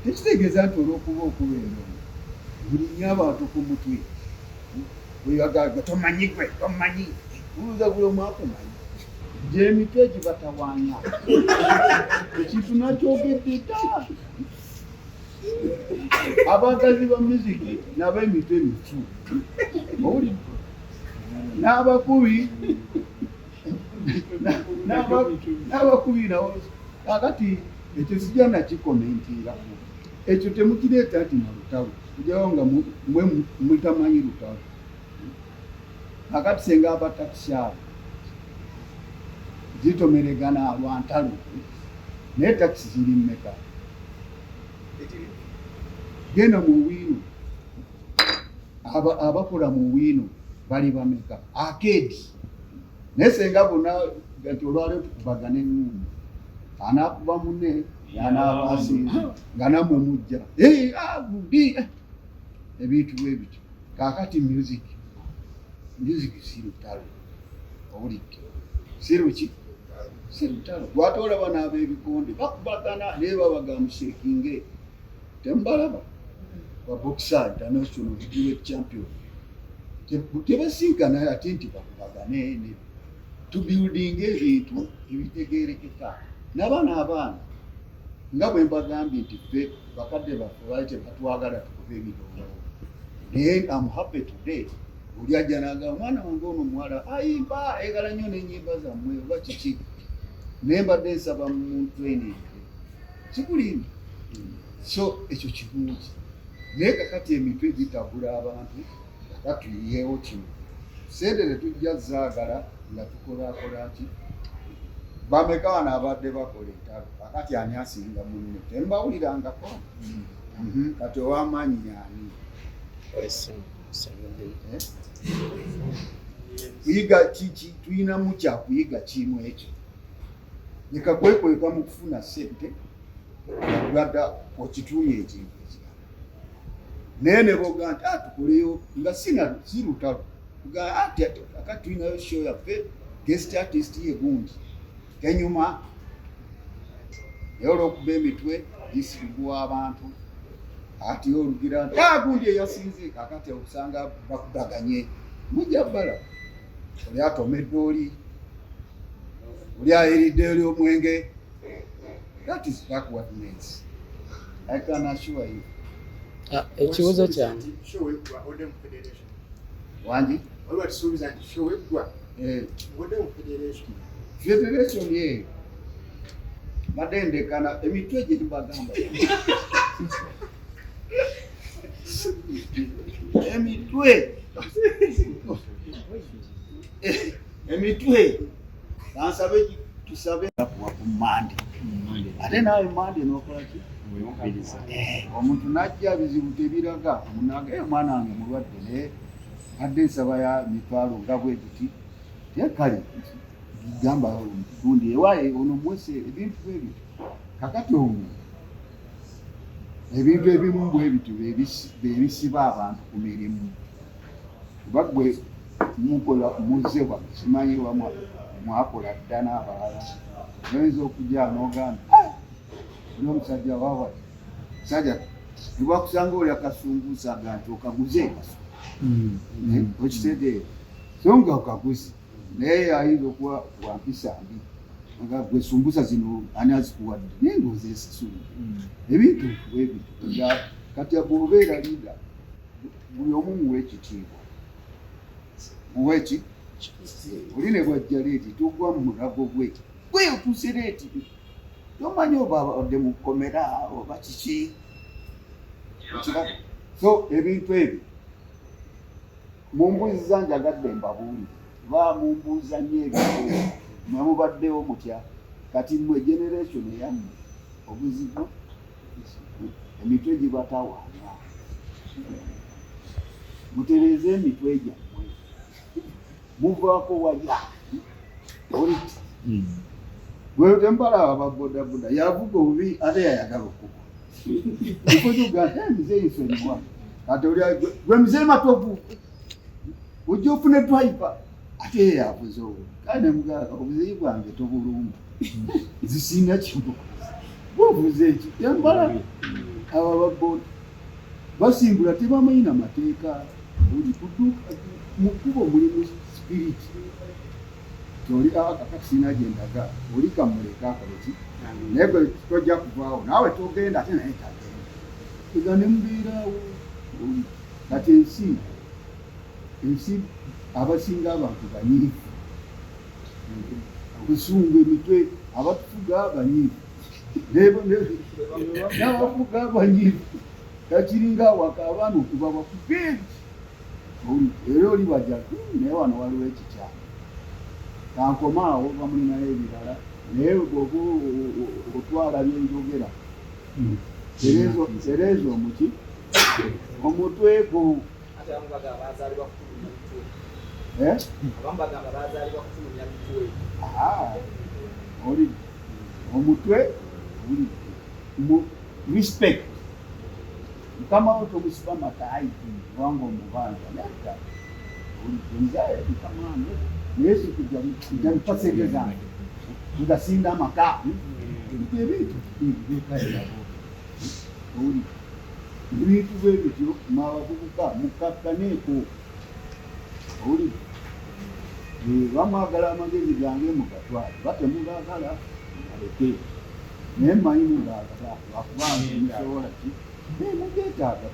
tekitegeeza nti olw'okuba okubeera bulinya abantu ku mutwe weyagaga tomanyi gwe tomanyi uluza buli omu akumanyi gy'emitwe gibatawaanya ekintu nakyogedde ta abagazi ba muziki n'ab'emitwe mifu owulidde n'abakubi n'abakubi nawo kakati ekyo sijja nakikomentiirako ekyo temukireeta nti na lutalo kujawo nga mutamanyi lutalo kakati senga abatakisyaabo zitomeregana lwantalo naye takisi ziri mmeka genda mu wiino abakola mu wiino bali bameka akedi naye senga bonna nti olwaleero tukubagana ennumu anaakuba munne yanaabasinze nga nammwe mujja budi ebintu bwe bityo kaakati music si lutalo owulidde si luki si lutalo lwate olaba n'ab'ebikonde bakubagana naye babagamushekinge tembalaba babokisa international heavyweight champion tebasinkana ate nti bakubagane tubuildinga ebintu ebitegeerekeka n'abaana nga bwe mbagambye nti ffe bakadde baffe baali tebatwagala tukuba ebirowoozo naye am happy today buli ajja n'agamba omwana wange ono omuwala ayimba ayagala nnyo n'ennyimba zammwe oba kiki naye mbadde nsaba mu training kikulimba so ekyo kirungi naye kakati emitwe gitabula abantu katuyiyeewo kino sente tetujja zaagala nga tukolakola ki bameka wano abadde bakola entalo kakati ani asinga munne tembawulirangako kati ow'amaanyi ani kuyiga kiki tulinamu kyakuyiga kimu ekyo leka kwekweka mu kufuna ssente gadda okituumya ekintu ekirala naye ne boga nti tukoleyo nga si lutalo akati tulinayo show yaffe guest artist ye gundi kenyuma naye olw'okuba emitwe gisiriguwa abantu ati olugira nti gundi eyasinze kakati okusanga bakubaganye mujja bbala oli atomedde oli ayiridde oli omwenge. That is backwardness. I can assure you. Ekibuzo kyange wangi federation ye madendekana emitwe gye tubagamba emitwe nansabe tusabe kuwa ku Mande ate nawe Mande n'okola ki omuntu najja bizibu tebiraga munaga mwana wange mulwadde naye adde nsaba ya mitwalo nga bwe tuti yakale gamba gundi ewaye ono mwese ebintu ebyo kakati omu ebintu ebimu bwe bitu bebisiba abantu ku mirimu bagwe mukola muzewa simanyi wamwe mwakola dda n'abalala oyinza okujja n'ogamba oli omusajja wawa sajja nibakusanga oli akasumbuusa aga nti okaguze okitegeera so nga okaguze naye ayinza okuwa wampisa mbi nga gwe sumbuusa zino ani azikuwadde naye ng'ozeesasula ebintu bwebito kati bw'obeera liida buli omu muwe ekitiibwa muwe ki oli ne bwajja leeti tugwa mu mulago gwe otuuse leeti tomanyi oba odde mu kkomera oba kiki so ebintu ebyo mumbuuziza njagadde mbabuuli ba mumbuuza nnyo ebintu mwe mubaddewo mutya kati mmwe generation eyammwe obuzibu emitwe gibatawaanya mutereeze emitwe gyammwe muvaako walya oliti gwe tembala ababodaboda yavuga obubi ate yayagala okuba ikojuga mize yifenwa ate oli gwe mize Matovu ujja ofune driver ate yavuze obu kandi mugala obuziyi bwange tobulumba zisinga kibuka buvuze eki tembala aba babboda basimbula tebamanyi n'amateeka buli kudduka mu kkubo mulimu spirit toli akakasina gyendaga oli kamuleka akoleki naye gwe tojja kuvaawo naawe togenda ate naye tagenda ega ne mubeeraawo kati ensi abasinga abantu banyiivu okusunga emitwe abatufuga abanyiivu n'abafuga abanyiivu kakiringa awaka abaana okuba bakugeeti era oli bajja naye wano waliwo ekikyama kankomaawo bamulinayo ebirala naye oba otwala byenjogera sereezo omuki omutweko oli omutwe respect mukama wo tomusiba matayi kubanga omubanza nata olienzayo mukamange naye sikujja mpasente zange tugasinda amaka ebintu bikaerabo oli ebintu bwebityo mwabavubuka mukakkaneeko oli bamwagala amagezi gange mugatwale batemugagala aleke naye mmanyi mugagala wakubanga musobola ki mugetaaga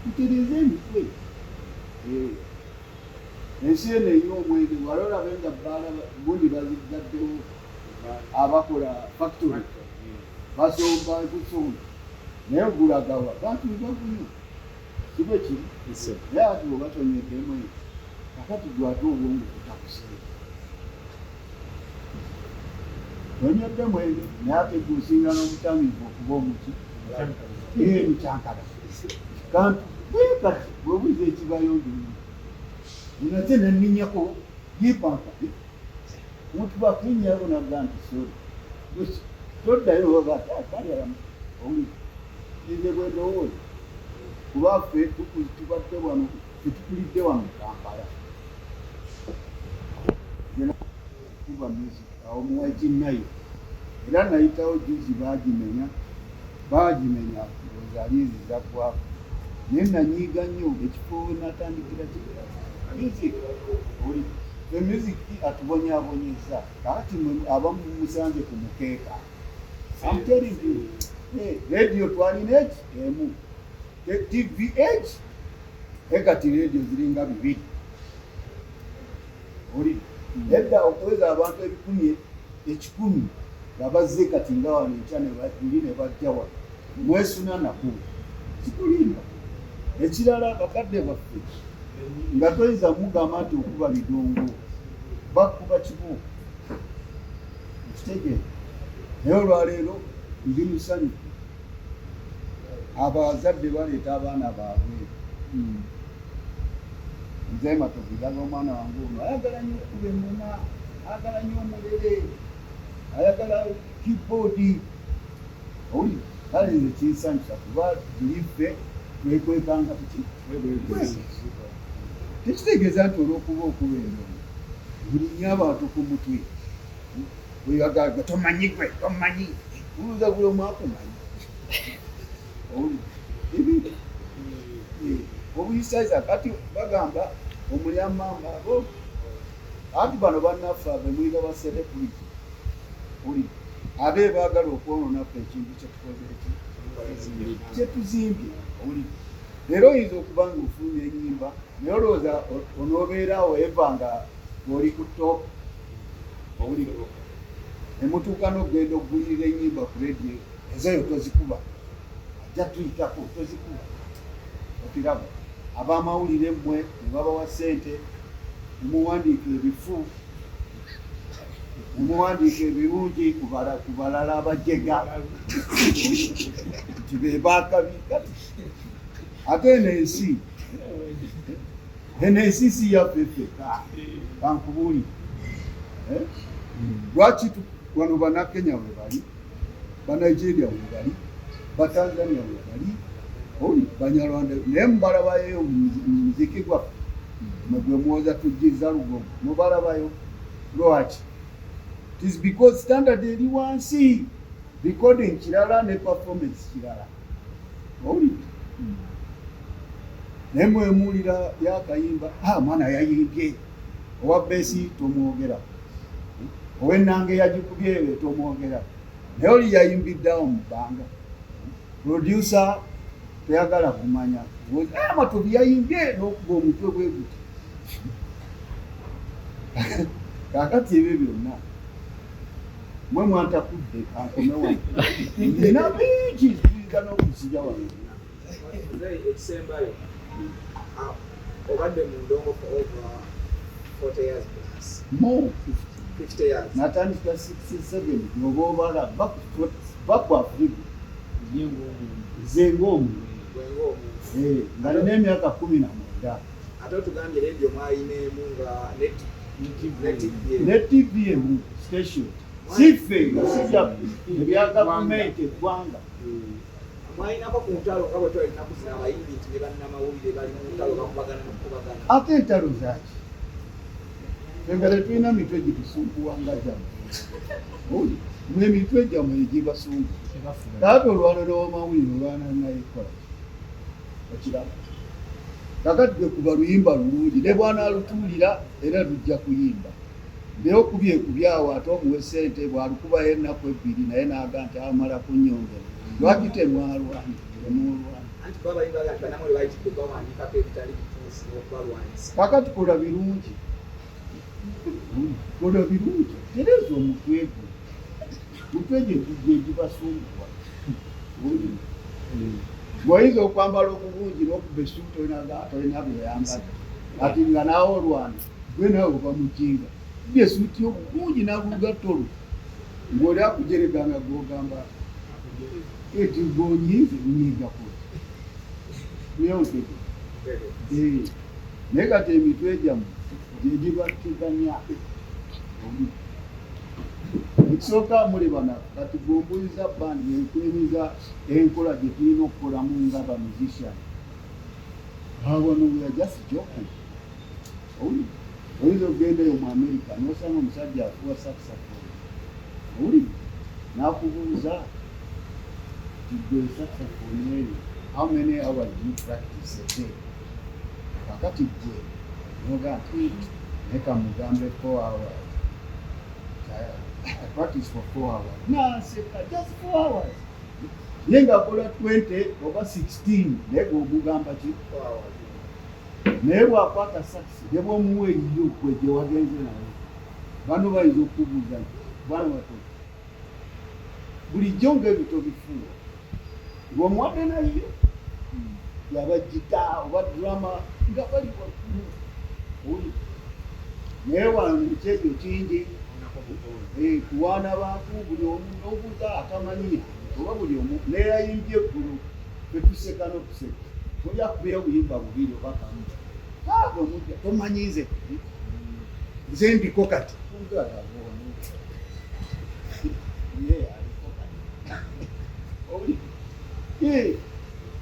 tutereze emitwe ensi eno eyo omwenge wali olabe nga bundi bazigaddewo abakola factory basomba kusonda naye ogulagawa bantu baguyo kibe kiri naye ati obatonyeddemu eyo kakati gwate obwongo butakuseera tonyedde mwenge naye ate gusinga n'omutamivu okuba omuki emikyankala kantu kati bwebuza ekibayondulu nate neninyako yipanka omuntu bakulinyako nabga nti sori toddayo oli nze bwendowooza kuba ffe tubadde wano tetukulidde wano Kampala kuba music awo muwakinayo era nayitawo juzi bagimenya ozalizi zaggwako naye nanyiiga nnyo ekifo natandikira music oli music atubonyaabonyeza kakati abamu musanze ku mukeeka amteringi radio twalina eki emu tv eki ekati radio ziringa 2 oli edda okuweza abantu 10,000 babazze kati nga wano enkya ne bajja wano mwesuna nakulu kikulimba ekirala bakadde baffe nga toyinza mugamba nti okuba bidongo bakuba kibuuka ekitegeeza naye olwaleero ndi musanyufu abazadde baleeta abaana baabwe nze Matovu ndaga omwana wange ono ayagala nnyo okuba engoma ayagala nnyo omulere ayagala keyboard oli kale nze kinsanyusa kuba tuliffe twekwekanga tuki tekitegeeza nti olwokuba okuba endongo buli nnyo abantu ku mutwe weyagaga tomanyi gwe tomanyi uluza buli omu akumanyi oli ebintu obuyisaiza kati bagamba omulyamamba abo anti bano bannaffe abemwiga ba celebrity oli abe baagala okwononaffe ekintu kyetuzimbye oli leero oyinza okuba nga ofulumya ennyimba naye olowooza onoobeeraawo eva nga oli ku top oli emutuuka n'okugenda okugulirira ennyimba ku radio ezoyo tozikuba ajja tuyitako tozikuba okiraba abamawulire mmwe ne babawa ssente nemuwandiika ebifu nemuwandiika ebirungi ku balala abajega nti be baakabi kati ate eno ensi si yaffeffe kankubuulire lwaki wano bannakenya we bali banigeria we bali batanzania we bali oli banyarwanda naye mubalabayo muziki gwaffe mwegwe mwoza tujjiza lugogo mubalabayo lwaki it is because standard eri wansi recording kirala ne performance kirala oli nemwe mulira yakayimba mwana yayimbye owa besi tomwogera owenange yagikubyewe tomwogera naye oli yayimbiddawo mu bbanga producer teyagala kumanya Matovu yayimbye n'okuba omutwe gwe guti kakati ebyo byonna mwe mwantakudde ankome wange nina bingi ziiga n'okusija wange ekisembayo obadde mu ndongo for over 40 years plus. More 50 years. Natandika 67 oba obala baku Afrika zengo nga nina emyaka 19. Ate otugambye radio mwayinemu nga ne TV emu station sife nga sijja ebya gavumenti eggwanga mwayinako ku ntalo nga bwe twalina kuzina abayimbi nti ne bannamawulire bali mu ntalo bakubagana n'okubagana. Ate entalo zaki engalo tulina mitwe gitusumbuwa nga JAMWE mwe mitwe JAMWE egibasumbu taate olwalo lw'amawulire olwana nayekola okiraba kakati gwe kuba luyimba lulungi ne bwana alutuulira era lujja kuyimba naye okubyekubyawo ate omuwe ssente bwalukubayo ennaku 2 naye n'aga nti amala kunyongera lwaki temwalwani temulwani kakati kola birungi kola birungi tereza omutwe gwe mutwe gye tujja egibasumbuwa bw'oyinza okwambala okubungi n'okuba essuuti tolina byeyambala ati nga naawe olwana gwe naawe oba mujinga bye essuuti obulungi n'alugattolo ng'oli akujereganga gw'ogamba eti ng'onyize nyiigako nyeoteko naye kati emitwe gyammwe gye gibateganya ekisooka muli bana kati gwombuliza bandi enkwemiza enkola gye tulina okukolamu nga ba musician wano we are just joking oyinza okugendayo mu America n'osanga omusajja afuwa saxophone oli n'akubuuza gwe saxophone eyo how many hours do you practice a day kakati gwe noga nti neka mugambe 4 hours I practice for 4 hours. No, just 4 hours. Yenga kola 20 over 16. Nego mugamba chi 4 hours. Newe akwata sax. Debo muwe iyo kweje wagenze nawe. Bano bayizo kubuza. Bwana wato. Buli jonge bito bifuwa. Ngo mwate na iyo. Yaba gita oba drama nga bali kwa kuru. Oli. Newe mchezo kingi. Kuwana bantu buli omu n'obuuza Akamanyiiro oba buli omu neeyayimbye eggulu betuseka n'okuseka tolya kubeera obuyimba bubiri oba kamu abo mujja tomanyize nze ndiko kati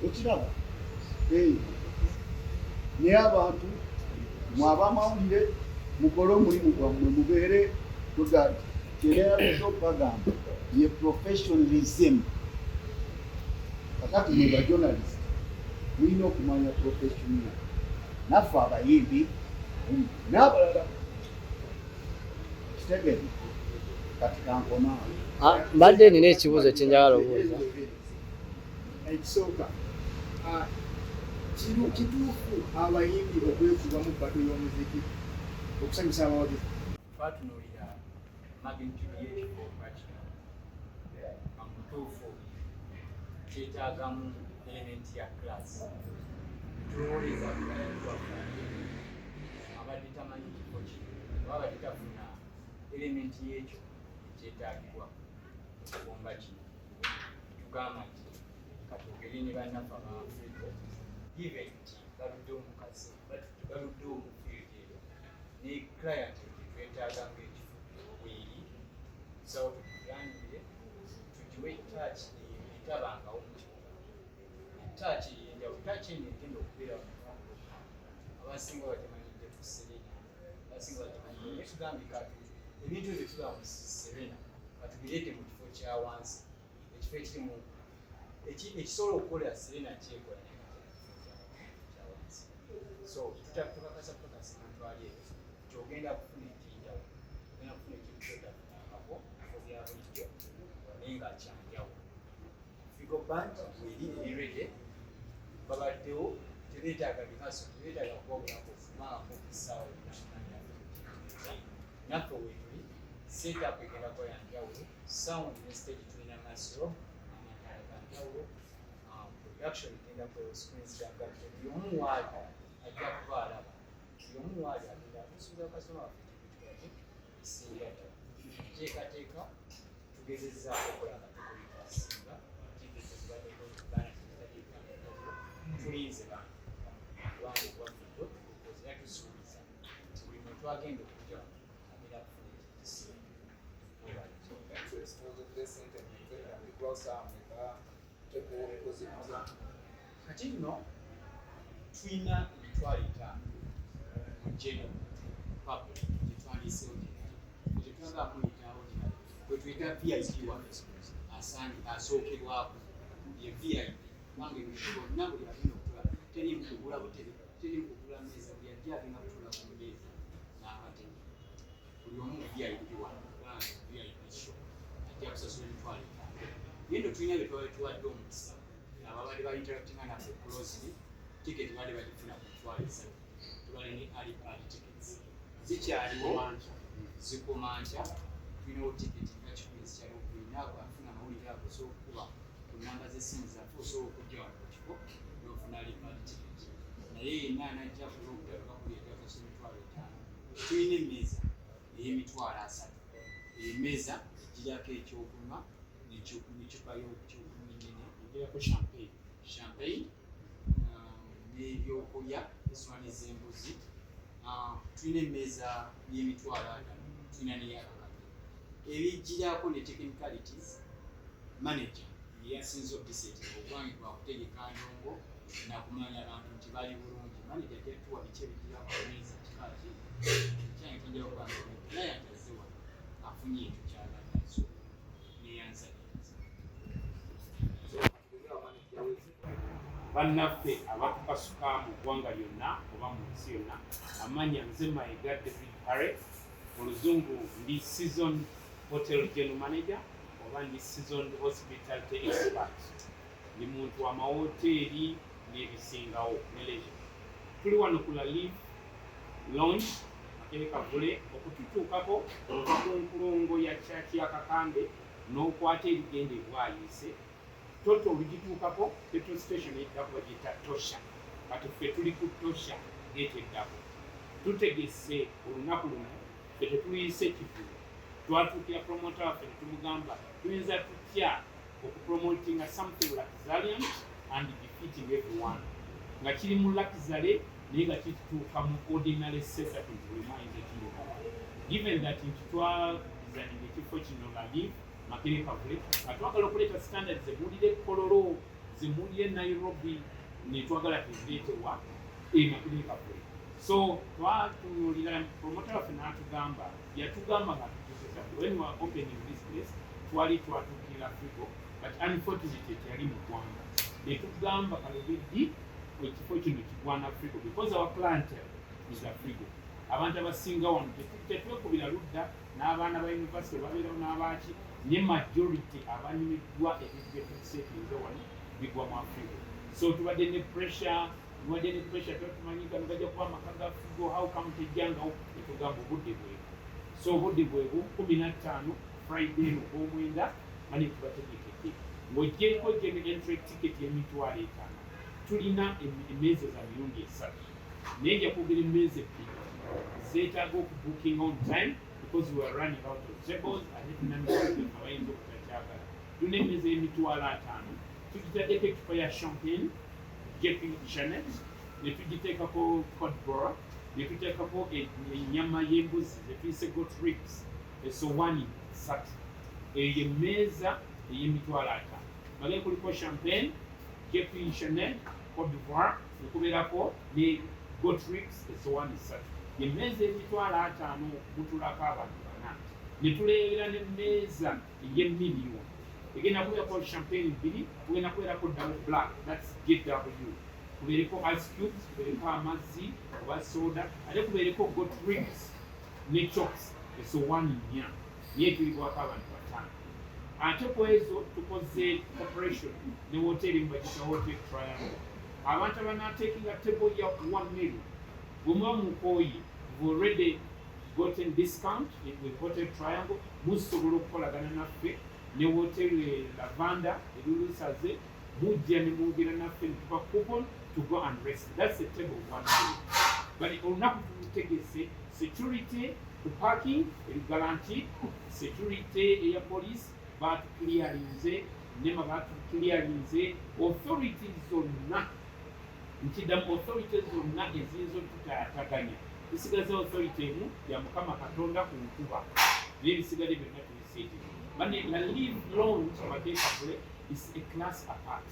okiraba naye abantu mwabamawulire mukole omulimu gwammwe mubeere bagamba ye professionalism kakati mwe ba journalist mulina okumanya professional naffe abayimbi n'abalala kitegere kati kankoma mbadde nina ekibuuzo kyenjagala obuuza ekisooka kituufu abayimbi okwekubamu bbato y'omuziki okusanyusa abawagizi batunuulira magnitude y'ekifo bakino amutuufu kyetaagamu elementi ya class tunooleza abadde tamanyi kifo kino oba abadde tafuna elementi y'ekyo ekyetaagibwa okubomba kino tugamba nti katugere ne bannaffe abafrika given nti baludde omukazi baludde omufield eyo ne client twetaaga ng'ekifo bweri sawo tutugambire tugiwe ttaaki etabangawo mu kibuga ttaaki yenjawulo ttaaki eno egenda okubeera abasinga batemanyidde ku Serena abasinga batemanyidde naye tugambye kati ebintu ebyo tuba mu Serena katubireete mu kifo kya wansi ekifo ekirimu ekisobola okukolera Serena kyekola kyawansi. So tukakasa mutwali eyo kyogenda kufuna ekinjawo, ogenda kufuna ekintu kyotafunangako bya bulijjo naye nga kyanjawo. Figo band erirege babaddewo tebeetaaga bihaso, tebeetaaga kuwabulako okufumaako essaawa naffe wetuli setup egenda kuba yanjawulo, sound ne stage tulina masiro amataala ganjawulo, production egenda kuba screens ganjawulo. Buli omu waali ajja kuba alaba, buli omu waali agenda kusuubiza bakasitoma baffe tikiti esinga ddala. Teekateeka tugezezzaako okukola nga tukulika singa tikiti zibaddeko baana tulinze bantu kubanga obwafuddo okukoze era tusuubiza nti buli muntu agenda okujja agenda kufuna ekitiisa. Kati nno tulina emitwalo 5 mu general public gye twaliisewo gye tulaga kuyitawo gwe tuyita VIP asookerwako ye VIP kubanga ebintu bonna buli agenda okutula terimu kugula butebe, terimu kugula mmeeza, buli ajja agenda kutula ku mmeeza n'akatebe. Buli omu VIP wano kubanga VIP show ajja kusasula emitwalo 5. Naye nno tulina bye twali tuwadde omukisa ababadde ba interactinga naffe closely, tiketi baali bagifuna ku mitwalo 3. Tubale ne early bird tickets zikyaliwo zikumanca, tulinawo tiketi nga 10 zikyaliwo kulinaako afuna amawulire ago osobola ku namba z'essimu zaffe osobola okujja wano ku kifo n'ofuna early bird ticket. Naye yenna anajja kuba okutaluka kuli ebyakasa emitwalo 5. Tulina emmeeza ey'emitwalo 3. Emmeeza egirako ekyokunywa n'ecupa y'ekyokunywa ennene egirako champagne n'ebyokulya essowaani z'embuzi. Tulina emmeeza y'emitwalo 5, tulina n'eyakakati ebigirako ne technicalities. Manager yasinze okubiseetinga okubange twakutegeka ndongo nakumanya abantu nti bali bulungi. Manager ajja tuwa biki ebigirako emmeeza kikaki ekyange kijja okubanga client azze wano afunye ekyo kyalagazo neyanzaliza. Bannaffe abatukasuka mu ggwanga lyonna oba mu nsi yonna, amanya nze Mbagatidde oluzungu ndi season hotel general manager oba ndi season hospitality expert. Ndi muntu wa mawoteeri n'ebisingawo ne leisure. Tuli wano ku la Live Lounge Makere Kavule okututuukako okuva ku nkulungo ya church ya Kakambe n'okwata ebigende bwayise toto olugituukako petrol station eddako bagiyita Tosha. Kati ffe tuli ku Tosha geeteddako. Tutegese olunaku luno ffe tetuyise kivuyo. Twatuukira promoter waffe ne tumugamba tuyinza tutya okupromotinga something luxuriant and defeating everyone. Nga kiri mu luxury naye nga kituuka mu ordinary settlement buli mwayinza ekiruka. Given that nti twazanira ekifo kino la Live Makere Kavule, nga twagala okuleeta standards zemuwulire Kololo, zemuwulire Nairobi, ne twagala tuzireetewa Makere Kavule. So twatunuulira promoter waffe n'atugamba yatugamba nga tutusesa when we were opening this place twali twatuukira Frigo, but unfortunately teyali mu ggwanga. Ne tugamba kalubiddi ekifo kino kigwana Frigo because our clientele is a Frigo. Abantu abasinga wano tetwekubira ludda n'abaana ba university babeerawo n'abaaki ne majority abanyumiddwa ebintu bye tukiseetinze wano bigwa mu Frigo. So tubadde ne pressure tumanyiga nibajja kuba amaka ga Frigo, how come tejjangawo? Netugamba obudde bwebu. So obudde bwebu 15 Friday ogw'omwenda mani tubategekeke ng'ogyeko entry ticket y'emitwalo 5. Tulina emmeeza za mirundi 3 naye nja kwogera emmeeza 2 zeetaaga okubooking on time because we are running out of tables ate tunamisaga abayinza okutakyagala. Tulina emmeeza y'emitwalo 5 tugitaddeko ecupa ya champagne Jeffrey Janet, ne tugiteekako cod bora, ne tuteekako ennyama y'embuzi ze tuyise goat ribs, essowaani 3. Eyo emmeeza ey'emitwalo 5. Bagee kuliko champagne, Jeffrey Janet, cod bora, ne kubeerako ne goat ribs essowaani 3. Emmeeza y'emitwalo 5 mutulako abantu 4. Ne tuleebera n'emmeeza ey'emmiliyoni egenda kubeerako champagne 2, kugenda kubeerako double black, that's JW, kubeereko ice cubes, kubeereko amazzi oba soda, ate kubeereko got ribs ne chops, essowaani 4 niye tulibwako abantu 5. Ate ku ezo tukoze operation ne hoteri mbagita hotel triangle. Abantu abanaateekinga table ya 1 million bwemuba mukooye, we've already gotten discount with hotel triangle, musobola okukolagana naffe ne hotel lavanda erulusaze, mujja ne mwogera naffe ne tuba coupon to go and rest. That's a table of 1 million. But olunaku tulutegese security ku parking eri guaranteed, security eya police batukiliarinze, nema batukiliarinze, authorities zonna nkidamu authorities zonna ezizo tutataganya. Tusigaze authority emu ya Mukama Katonda ku nkuba n'ebisigale byonna tubisiite. Bane la leave lounge abateekakule is a class apart.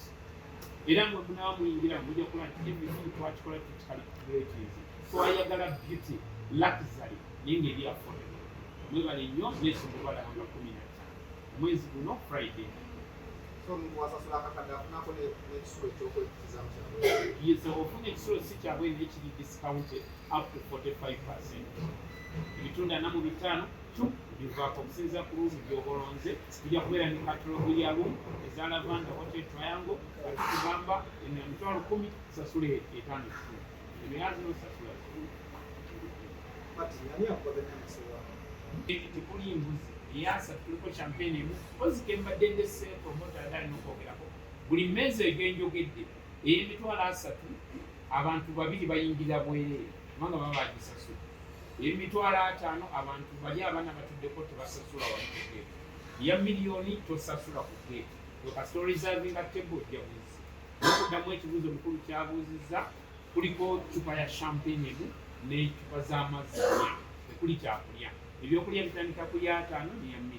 Era mwe munaaba muyingira mujja kulaba nti everything twakikola tukikalikuleetizi. Twayagala beauty, luxury, naye ng'eri affordable. Mwebale nnyo n'esonga balaba nga 15 omwezi guno Friday. So mwasasula akakadde afunako n'ekisulo eky'okwekkirizaamu kyabwe. Yes, ofuna ekisulo si kyabwe n'ekiri discounted up to 45%. Ebitunda 45 tu bivaako okusinziira ku ruumu gy'obolonze, tujja kubeera ne katalogu ya room eza lavanda hotel triangle, katugamba emitwalo 10 sasule 5. Ebyazi n'osasula tekuli mbuzi eyasa tuliko champagne emu ozike mbadde ndese promota adali n'okwogerako buli mmeeza egenjogedde ey'emitwalo 3 abantu 2 bayingira bwereere kubanga baba bagisasula, ey'emitwalo 5 abantu bali abaana batuddeko tebasasula waligeeto, ya miliyoni tosasula ku geeto, okasita reservinga table ojja buzi. Okuddamu ekibuuzo mukulu kyabuuzizza, kuliko cupa ya champagne emu n'ecupa z'amazzi 4, tekuli kyakulya. Ebyokulya bitandika ku ya 5 n'eya 2.